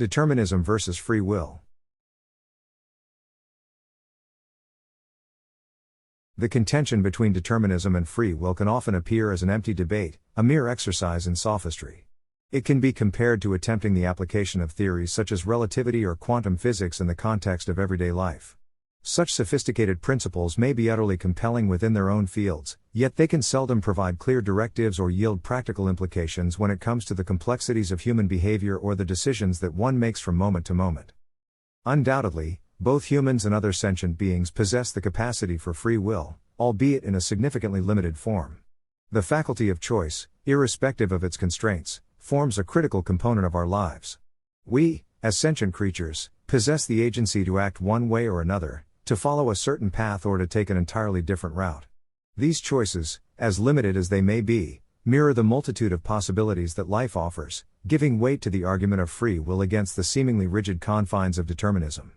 Determinism versus free will. The contention between determinism and free will can often appear as an empty debate, a mere exercise in sophistry. It can be compared to attempting the application of theories such as relativity or quantum physics in the context of everyday life. Such sophisticated principles may be utterly compelling within their own fields, yet they can seldom provide clear directives or yield practical implications when it comes to the complexities of human behavior or the decisions that one makes from moment to moment. Undoubtedly, both humans and other sentient beings possess the capacity for free will, albeit in a significantly limited form. The faculty of choice, irrespective of its constraints, forms a critical component of our lives. We, as sentient creatures, possess the agency to act one way or another, to follow a certain path or to take an entirely different route. These choices, as limited as they may be, mirror the multitude of possibilities that life offers, giving weight to the argument of free will against the seemingly rigid confines of determinism.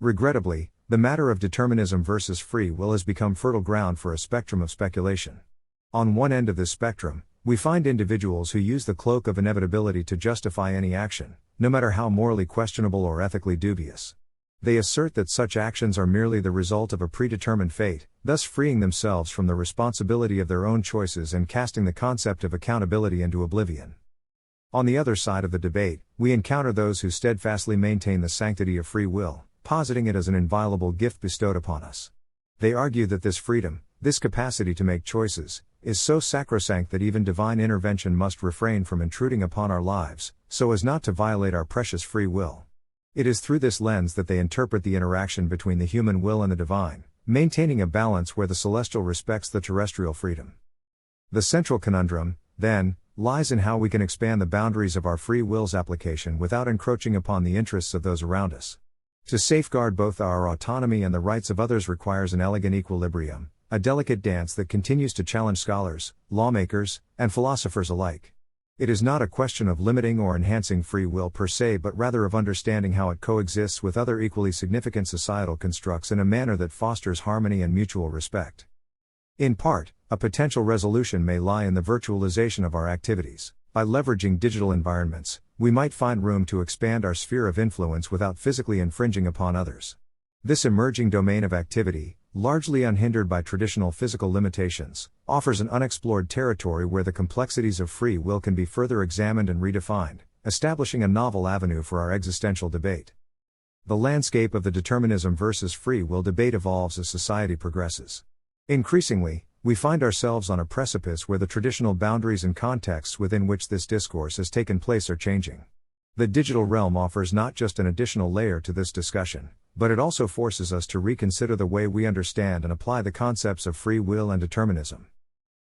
Regrettably, the matter of determinism versus free will has become fertile ground for a spectrum of speculation. On one end of this spectrum, we find individuals who use the cloak of inevitability to justify any action, no matter how morally questionable or ethically dubious. They assert that such actions are merely the result of a predetermined fate, thus freeing themselves from the responsibility of their own choices and casting the concept of accountability into oblivion. On the other side of the debate, we encounter those who steadfastly maintain the sanctity of free will, positing it as an inviolable gift bestowed upon us. They argue that this freedom, this capacity to make choices, is so sacrosanct that even divine intervention must refrain from intruding upon our lives, so as not to violate our precious free will. It is through this lens that they interpret the interaction between the human will and the divine, maintaining a balance where the celestial respects the terrestrial freedom. The central conundrum, then, lies in how we can expand the boundaries of our free will's application without encroaching upon the interests of those around us. To safeguard both our autonomy and the rights of others requires an elegant equilibrium, a delicate dance that continues to challenge scholars, lawmakers, and philosophers alike. It is not a question of limiting or enhancing free will per se, but rather of understanding how it coexists with other equally significant societal constructs in a manner that fosters harmony and mutual respect. In part, a potential resolution may lie in the virtualization of our activities. By leveraging digital environments, we might find room to expand our sphere of influence without physically infringing upon others. This emerging domain of activity, largely unhindered by traditional physical limitations, offers an unexplored territory where the complexities of free will can be further examined and redefined, establishing a novel avenue for our existential debate. The landscape of the determinism versus free will debate evolves as society progresses. Increasingly, we find ourselves on a precipice where the traditional boundaries and contexts within which this discourse has taken place are changing. The digital realm offers not just an additional layer to this discussion, but it also forces us to reconsider the way we understand and apply the concepts of free will and determinism.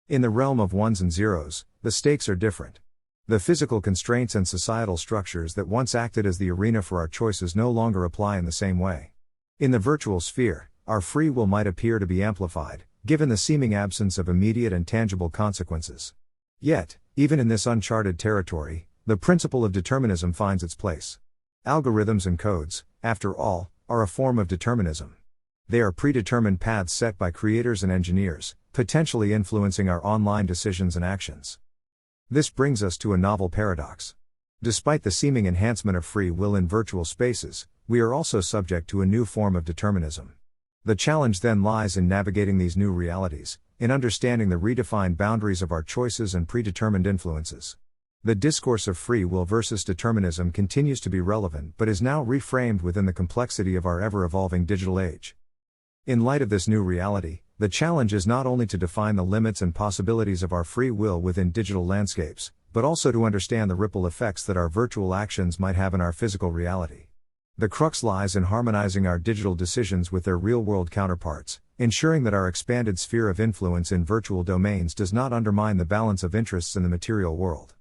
In the realm of ones and zeros, the stakes are different. The physical constraints and societal structures that once acted as the arena for our choices no longer apply in the same way. In the virtual sphere, our free will might appear to be amplified, given the seeming absence of immediate and tangible consequences. Yet, even in this uncharted territory, the principle of determinism finds its place. Algorithms and codes, after all, are a form of determinism. They are predetermined paths set by creators and engineers, potentially influencing our online decisions and actions. This brings us to a novel paradox. Despite the seeming enhancement of free will in virtual spaces, we are also subject to a new form of determinism. The challenge then lies in navigating these new realities, in understanding the redefined boundaries of our choices and predetermined influences. The discourse of free will versus determinism continues to be relevant but is now reframed within the complexity of our ever-evolving digital age. In light of this new reality, the challenge is not only to define the limits and possibilities of our free will within digital landscapes, but also to understand the ripple effects that our virtual actions might have in our physical reality. The crux lies in harmonizing our digital decisions with their real-world counterparts, ensuring that our expanded sphere of influence in virtual domains does not undermine the balance of interests in the material world.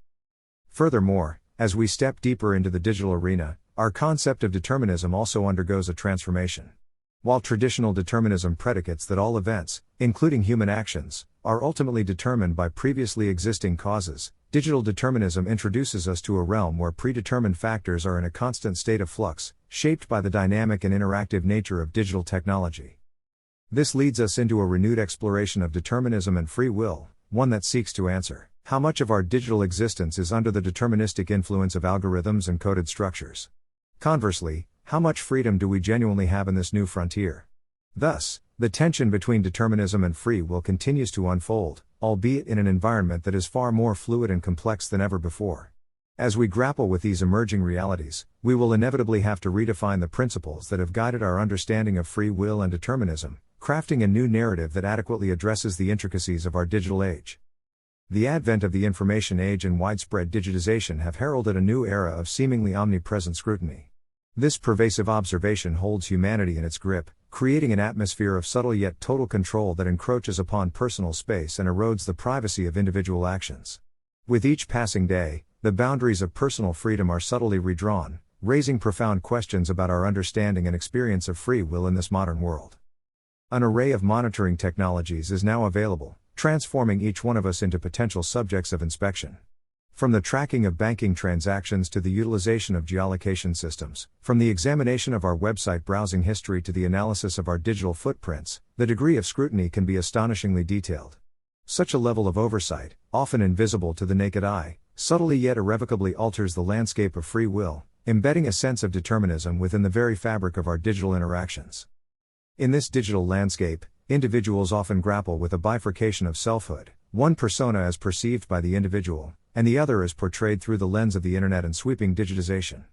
Furthermore, as we step deeper into the digital arena, our concept of determinism also undergoes a transformation. While traditional determinism predicates that all events, including human actions, are ultimately determined by previously existing causes, digital determinism introduces us to a realm where predetermined factors are in a constant state of flux, shaped by the dynamic and interactive nature of digital technology. This leads us into a renewed exploration of determinism and free will, one that seeks to answer, How much of our digital existence is under the deterministic influence of algorithms and coded structures? Conversely, how much freedom do we genuinely have in this new frontier? Thus, the tension between determinism and free will continues to unfold, albeit in an environment that is far more fluid and complex than ever before. As we grapple with these emerging realities, we will inevitably have to redefine the principles that have guided our understanding of free will and determinism, crafting a new narrative that adequately addresses the intricacies of our digital age. The advent of the information age and widespread digitization have heralded a new era of seemingly omnipresent scrutiny. This pervasive observation holds humanity in its grip, creating an atmosphere of subtle yet total control that encroaches upon personal space and erodes the privacy of individual actions. With each passing day, the boundaries of personal freedom are subtly redrawn, raising profound questions about our understanding and experience of free will in this modern world. An array of monitoring technologies is now available, transforming each one of us into potential subjects of inspection. From the tracking of banking transactions to the utilization of geolocation systems, from the examination of our website browsing history to the analysis of our digital footprints, the degree of scrutiny can be astonishingly detailed. Such a level of oversight, often invisible to the naked eye, subtly yet irrevocably alters the landscape of free will, embedding a sense of determinism within the very fabric of our digital interactions. In this digital landscape, individuals often grapple with a bifurcation of selfhood, one persona as perceived by the individual, and the other as portrayed through the lens of the internet and sweeping digitization.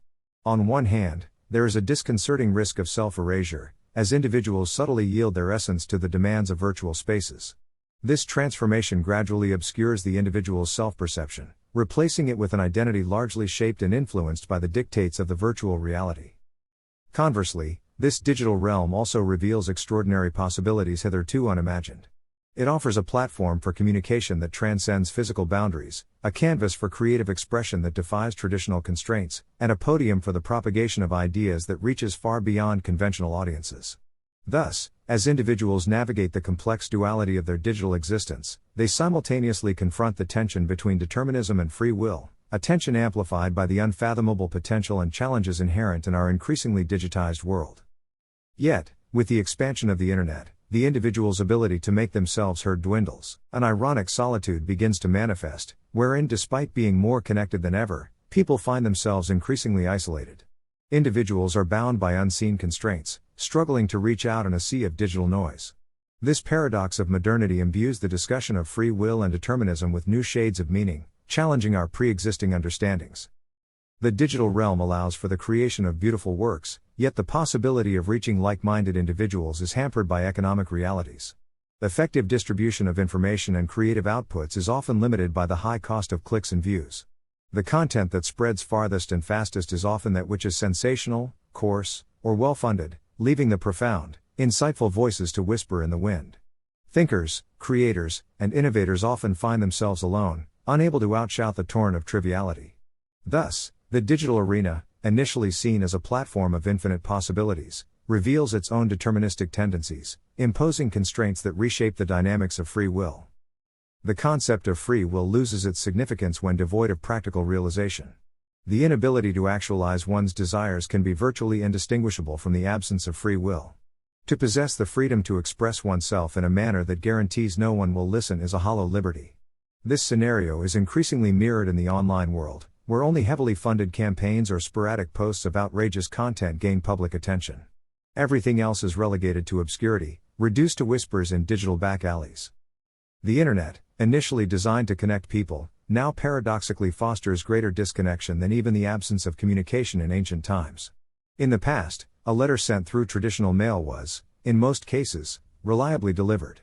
On one hand, there is a disconcerting risk of self-erasure, as individuals subtly yield their essence to the demands of virtual spaces. This transformation gradually obscures the individual's self-perception, replacing it with an identity largely shaped and influenced by the dictates of the virtual reality. Conversely, this digital realm also reveals extraordinary possibilities hitherto unimagined. It offers a platform for communication that transcends physical boundaries, a canvas for creative expression that defies traditional constraints, and a podium for the propagation of ideas that reaches far beyond conventional audiences. Thus, as individuals navigate the complex duality of their digital existence, they simultaneously confront the tension between determinism and free will, a tension amplified by the unfathomable potential and challenges inherent in our increasingly digitized world. Yet, with the expansion of the internet, the individual's ability to make themselves heard dwindles. An ironic solitude begins to manifest, wherein despite being more connected than ever, people find themselves increasingly isolated. Individuals are bound by unseen constraints, struggling to reach out in a sea of digital noise. This paradox of modernity imbues the discussion of free will and determinism with new shades of meaning, challenging our pre-existing understandings. The digital realm allows for the creation of beautiful works, yet the possibility of reaching like-minded individuals is hampered by economic realities. Effective distribution of information and creative outputs is often limited by the high cost of clicks and views. The content that spreads farthest and fastest is often that which is sensational, coarse, or well-funded, leaving the profound, insightful voices to whisper in the wind. Thinkers, creators, and innovators often find themselves alone, unable to outshout the torrent of triviality. Thus, the digital arena, initially seen as a platform of infinite possibilities, reveals its own deterministic tendencies, imposing constraints that reshape the dynamics of free will. The concept of free will loses its significance when devoid of practical realization. The inability to actualize one's desires can be virtually indistinguishable from the absence of free will. To possess the freedom to express oneself in a manner that guarantees no one will listen is a hollow liberty. This scenario is increasingly mirrored in the online world, where only heavily funded campaigns or sporadic posts of outrageous content gain public attention. Everything else is relegated to obscurity, reduced to whispers in digital back alleys. The internet, initially designed to connect people, now paradoxically fosters greater disconnection than even the absence of communication in ancient times. In the past, a letter sent through traditional mail was, in most cases, reliably delivered.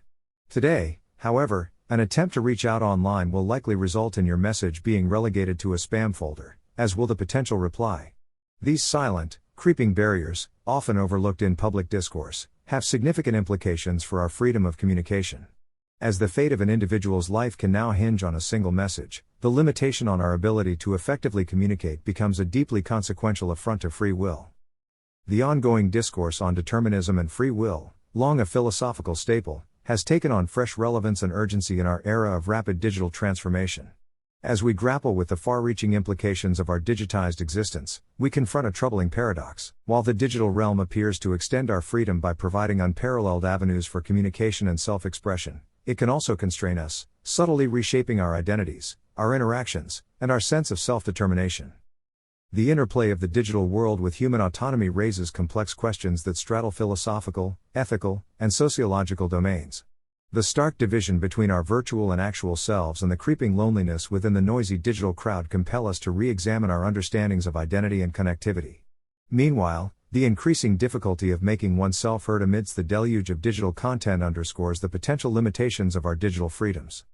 Today, however, an attempt to reach out online will likely result in your message being relegated to a spam folder, as will the potential reply. These silent, creeping barriers, often overlooked in public discourse, have significant implications for our freedom of communication. As the fate of an individual's life can now hinge on a single message, the limitation on our ability to effectively communicate becomes a deeply consequential affront to free will. The ongoing discourse on determinism and free will, long a philosophical staple, has taken on fresh relevance and urgency in our era of rapid digital transformation. As we grapple with the far-reaching implications of our digitized existence, we confront a troubling paradox. While the digital realm appears to extend our freedom by providing unparalleled avenues for communication and self-expression, it can also constrain us, subtly reshaping our identities, our interactions, and our sense of self-determination. The interplay of the digital world with human autonomy raises complex questions that straddle philosophical, ethical, and sociological domains. The stark division between our virtual and actual selves and the creeping loneliness within the noisy digital crowd compel us to re-examine our understandings of identity and connectivity. Meanwhile, the increasing difficulty of making oneself heard amidst the deluge of digital content underscores the potential limitations of our digital freedoms.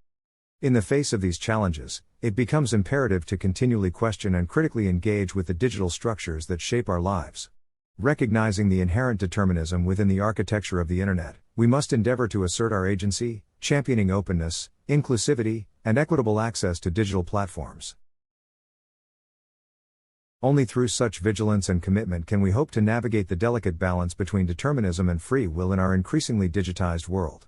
In the face of these challenges, it becomes imperative to continually question and critically engage with the digital structures that shape our lives. Recognizing the inherent determinism within the architecture of the Internet, we must endeavor to assert our agency, championing openness, inclusivity, and equitable access to digital platforms. Only through such vigilance and commitment can we hope to navigate the delicate balance between determinism and free will in our increasingly digitized world.